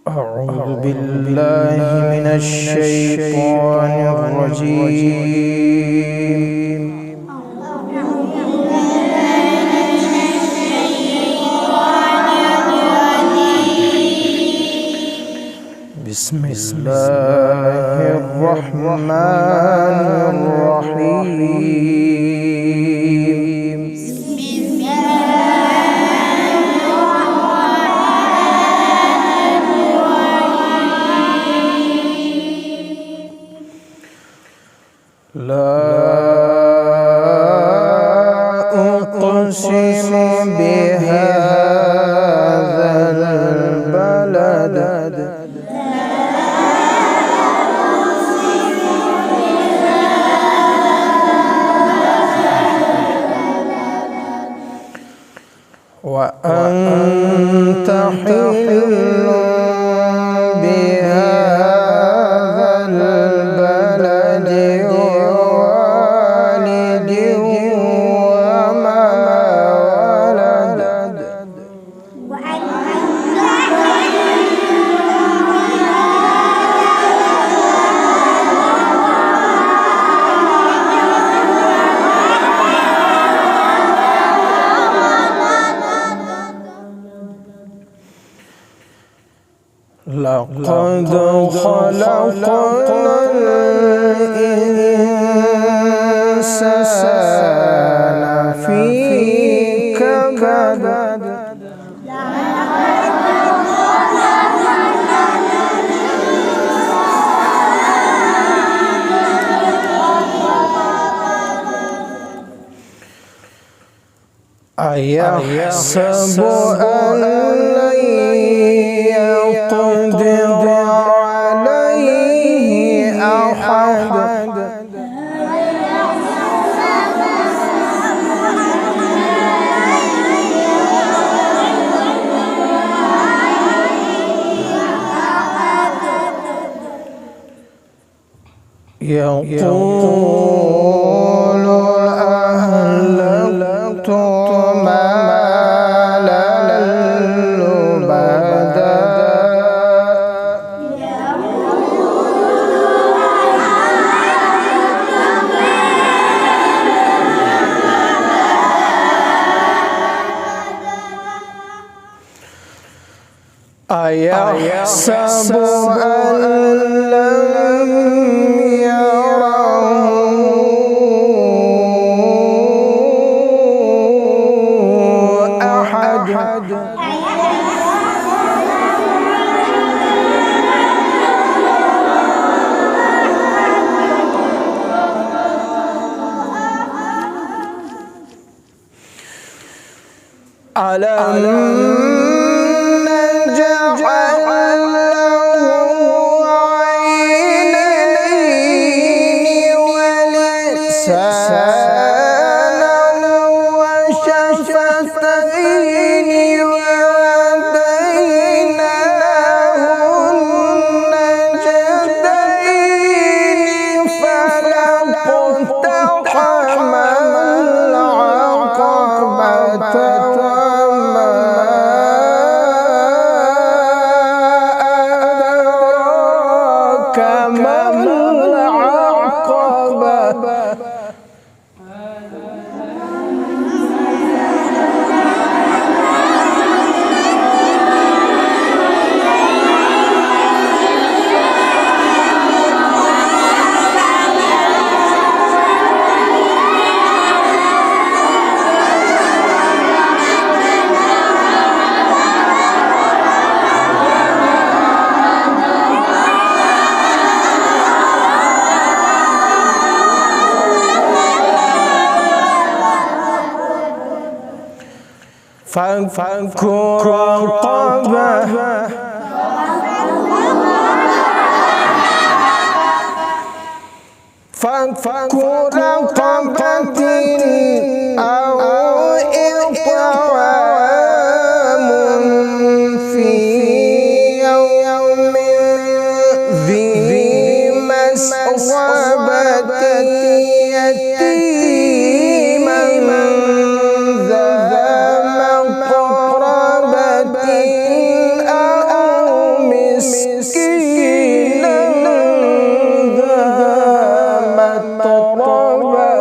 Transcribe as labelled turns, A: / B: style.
A: أعوذ بالله من الشيطان الرجيم. بسم الله الرحمن الرحيم. لا أقسم بهذا البلد وأنت حل بهذا البلد ووالد وما ولد. لقد خلقنا الإنسان في كبد. أيحسب أن لن يقدر عليه أحد. يقول أهلكت مالا لبدا. أيحسب أن لم يره أحد. ألم نجعل له عينين ولسانا وشفتين وهديناه النجدين فلاقتحم العقبة وما أدراك ما العقبة. فك رقبة أو إطعام في يوم ذي مسغبة يتيما ذا مقربة أو رقبة